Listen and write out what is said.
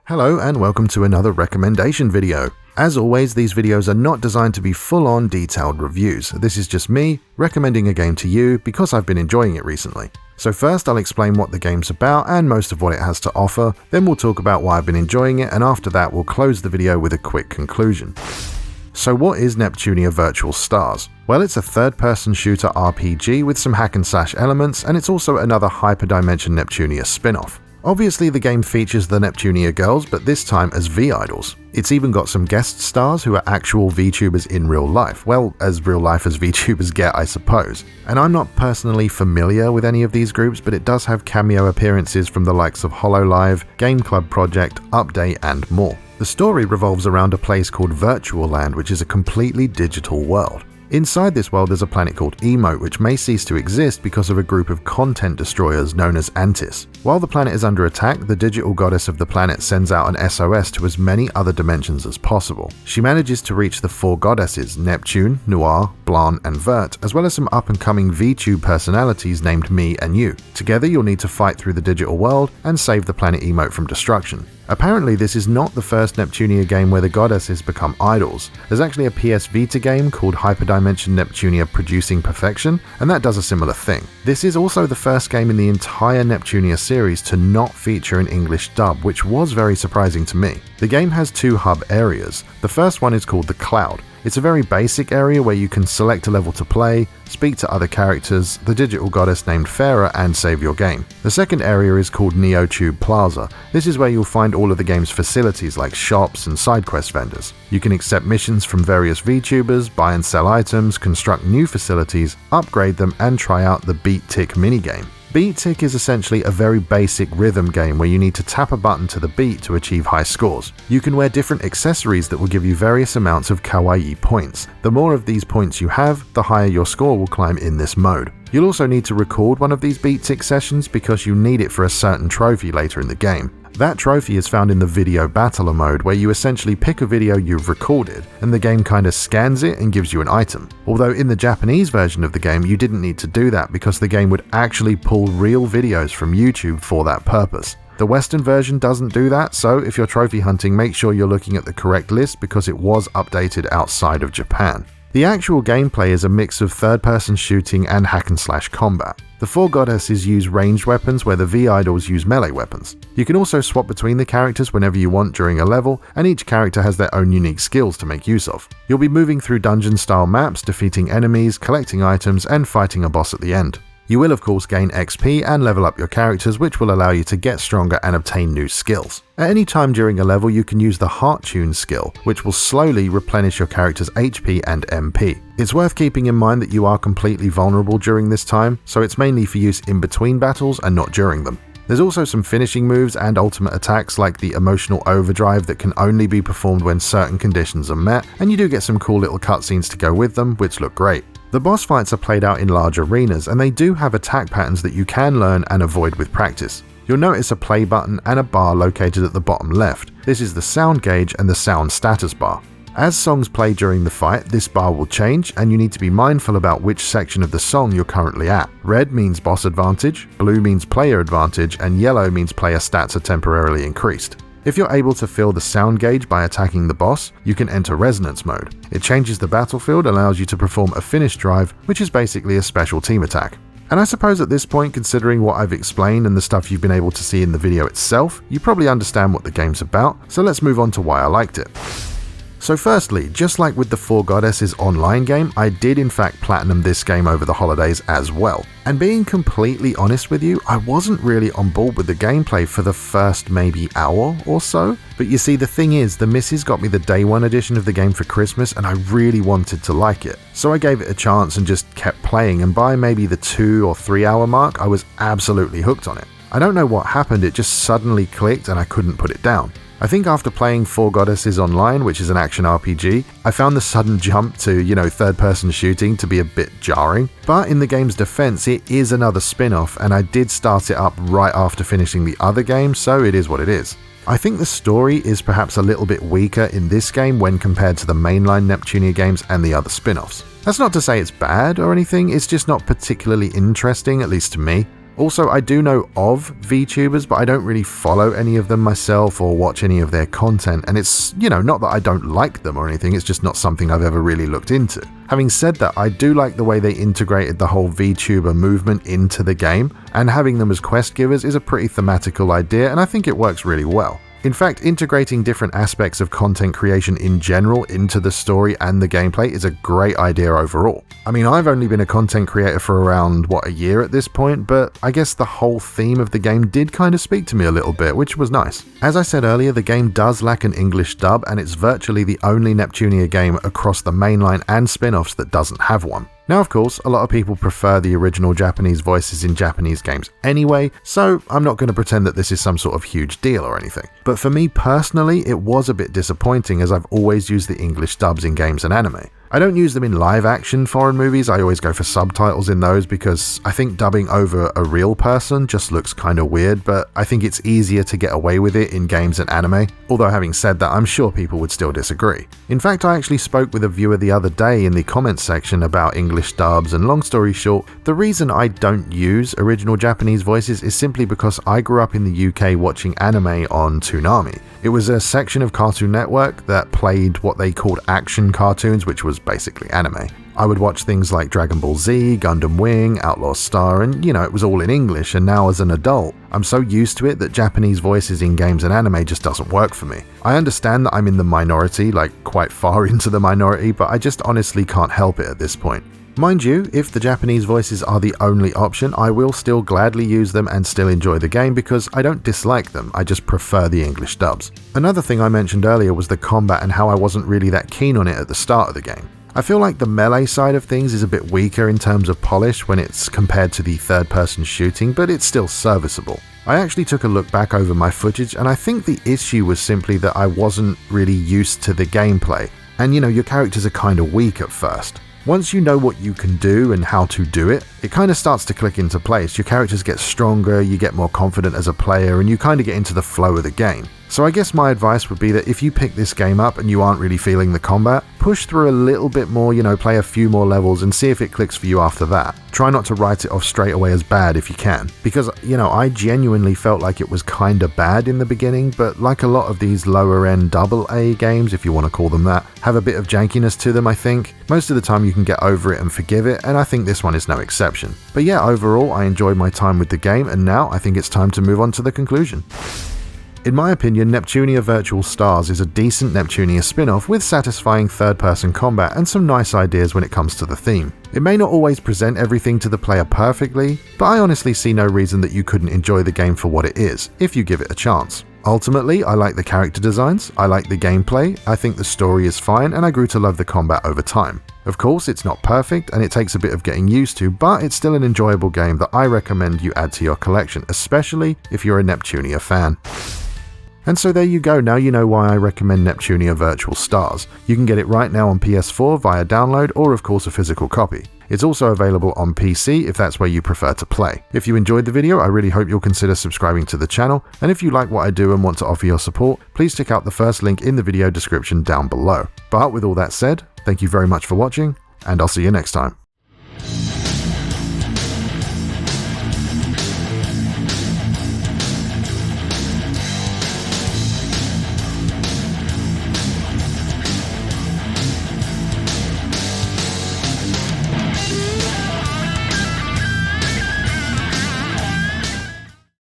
Hello and welcome to another recommendation video. As always, these videos are not designed to be full-on detailed reviews. This is just me recommending a game to you because I've been enjoying it recently. So first I'll explain what the game's about and most of what it has to offer, then we'll talk about why I've been enjoying it, and after that we'll close the video with a quick conclusion. So what is Neptunia Virtual Stars? Well, it's a third-person shooter RPG with some hack and slash elements, and it's also another Hyperdimension Neptunia spin-off. Obviously the game features the Neptunia girls, but this time as V-idols. It's even got some guest stars who are actual VTubers in real life. Well, as real life as VTubers get, I suppose. And I'm not personally familiar with any of these groups, but it does have cameo appearances from the likes of HoloLive, Game Club Project, Update, and more. The story revolves around a place called Virtual Land, which is a completely digital world. Inside this world there's a planet called Emote, which may cease to exist because of a group of content destroyers known as Antis. While the planet is under attack, the digital goddess of the planet sends out an SOS to as many other dimensions as possible. She manages to reach the four goddesses, Neptune, Noir, Blanc, and Vert, as well as some up-and-coming VTube personalities named Me and You. Together you'll need to fight through the digital world and save the planet Emote from destruction. Apparently this is not the first Neptunia game where the goddesses become idols. There's actually a PS Vita game called Hyperdimension Neptunia Producing Perfection, and that does a similar thing. This is also the first game in the entire Neptunia series to not feature an English dub, which was very surprising to me. The game has two hub areas. The first one is called the Cloud. It's a very basic area where you can select a level to play, speak to other characters, the digital goddess named Farah, and save your game. The second area is called NeoTube Plaza. This is where you'll find all of the game's facilities like shops and side quest vendors. You can accept missions from various VTubers, buy and sell items, construct new facilities, upgrade them, and try out the Beat Tick minigame. Beat Tick is essentially a very basic rhythm game where you need to tap a button to the beat to achieve high scores. You can wear different accessories that will give you various amounts of kawaii points. The more of these points you have, the higher your score will climb in this mode. You'll also need to record one of these Beat Tick sessions because you need it for a certain trophy later in the game. That trophy is found in the video battler mode, where you essentially pick a video you've recorded and the game kinda scans it and gives you an item. Although in the Japanese version of the game you didn't need to do that because the game would actually pull real videos from YouTube for that purpose. The Western version doesn't do that, so if you're trophy hunting, make sure you're looking at the correct list because it was updated outside of Japan. The actual gameplay is a mix of third-person shooting and hack and slash combat. The four goddesses use ranged weapons where the V-idols use melee weapons. You can also swap between the characters whenever you want during a level, and each character has their own unique skills to make use of. You'll be moving through dungeon-style maps, defeating enemies, collecting items, and fighting a boss at the end. You will of course gain XP and level up your characters, which will allow you to get stronger and obtain new skills. At any time during a level you can use the Heart Tune skill, which will slowly replenish your character's HP and MP. It's worth keeping in mind that you are completely vulnerable during this time, so it's mainly for use in between battles and not during them. There's also some finishing moves and ultimate attacks like the Emotional Overdrive that can only be performed when certain conditions are met, and you do get some cool little cutscenes to go with them, which look great. The boss fights are played out in large arenas, and they do have attack patterns that you can learn and avoid with practice. You'll notice a play button and a bar located at the bottom left. This is the sound gauge and the sound status bar. As songs play during the fight, this bar will change, and you need to be mindful about which section of the song you're currently at. Red means boss advantage, blue means player advantage, and yellow means player stats are temporarily increased. If you're able to fill the sound gauge by attacking the boss, you can enter resonance mode. It changes the battlefield, allows you to perform a finish drive, which is basically a special team attack. And I suppose at this point, considering what I've explained and the stuff you've been able to see in the video itself, you probably understand what the game's about, so let's move on to why I liked it. So firstly, just like with the Four Goddesses online game, I did in fact platinum this game over the holidays as well. And being completely honest with you, I wasn't really on board with the gameplay for the first maybe hour or so. But you see, the thing is, the missus got me the day one edition of the game for Christmas and I really wanted to like it. So I gave it a chance and just kept playing, and by maybe the 2 or 3 hour mark, I was absolutely hooked on it. I don't know what happened, it just suddenly clicked and I couldn't put it down. I think after playing Four Goddesses Online, which is an action RPG, I found the sudden jump to, third-person shooting to be a bit jarring. But in the game's defense, it is another spin-off, and I did start it up right after finishing the other game, so it is what it is. I think the story is perhaps a little bit weaker in this game when compared to the mainline Neptunia games and the other spin-offs. That's not to say it's bad or anything, it's just not particularly interesting, at least to me. Also, I do know of VTubers, but I don't really follow any of them myself or watch any of their content, and it's, not that I don't like them or anything, it's just not something I've ever really looked into. Having said that, I do like the way they integrated the whole VTuber movement into the game, and having them as quest givers is a pretty thematical idea, and I think it works really well. In fact, integrating different aspects of content creation in general into the story and the gameplay is a great idea overall. I mean, I've only been a content creator for around, a year at this point, but I guess the whole theme of the game did kind of speak to me a little bit, which was nice. As I said earlier, the game does lack an English dub, and it's virtually the only Neptunia game across the mainline and spin-offs that doesn't have one. Now, of course, a lot of people prefer the original Japanese voices in Japanese games anyway, so I'm not going to pretend that this is some sort of huge deal or anything. But for me personally, it was a bit disappointing, as I've always used the English dubs in games and anime. I don't use them in live-action foreign movies, I always go for subtitles in those because I think dubbing over a real person just looks kind of weird, but I think it's easier to get away with it in games and anime, although having said that, I'm sure people would still disagree. In fact, I actually spoke with a viewer the other day in the comments section about English dubs, and long story short, the reason I don't use original Japanese voices is simply because I grew up in the UK watching anime on Toonami. It was a section of Cartoon Network that played what they called action cartoons, which was basically anime. I would watch things like Dragon Ball Z, Gundam Wing, Outlaw Star, and it was all in English, and now as an adult, I'm so used to it that Japanese voices in games and anime just doesn't work for me. I understand that I'm in the minority, quite far into the minority, but I just honestly can't help it at this point. Mind you, if the Japanese voices are the only option, I will still gladly use them and still enjoy the game because I don't dislike them, I just prefer the English dubs. Another thing I mentioned earlier was the combat and how I wasn't really that keen on it at the start of the game. I feel like the melee side of things is a bit weaker in terms of polish when it's compared to the third-person shooting, but it's still serviceable. I actually took a look back over my footage, and I think the issue was simply that I wasn't really used to the gameplay, and your characters are kind of weak at first. Once you know what you can do and how to do it, it kind of starts to click into place. Your characters get stronger, you get more confident as a player, and you kind of get into the flow of the game. So I guess my advice would be that if you pick this game up and you aren't really feeling the combat, push through a little bit more, play a few more levels and see if it clicks for you after that. Try not to write it off straight away as bad if you can. Because, I genuinely felt like it was kinda bad in the beginning, but like a lot of these lower end AA games, if you want to call them that, have a bit of jankiness to them, I think. Most of the time you can get over it and forgive it, and I think this one is no exception. But yeah, overall I enjoyed my time with the game, and now I think it's time to move on to the conclusion. In my opinion, Neptunia Virtual Stars is a decent Neptunia spin-off with satisfying third-person combat and some nice ideas when it comes to the theme. It may not always present everything to the player perfectly, but I honestly see no reason that you couldn't enjoy the game for what it is, if you give it a chance. Ultimately, I like the character designs, I like the gameplay, I think the story is fine, and I grew to love the combat over time. Of course, it's not perfect and it takes a bit of getting used to, but it's still an enjoyable game that I recommend you add to your collection, especially if you're a Neptunia fan. And so there you go, now you know why I recommend Neptunia Virtual Stars. You can get it right now on PS4 via download or of course a physical copy. It's also available on PC if that's where you prefer to play. If you enjoyed the video, I really hope you'll consider subscribing to the channel, and if you like what I do and want to offer your support, please check out the first link in the video description down below. But with all that said, thank you very much for watching, and I'll see you next time.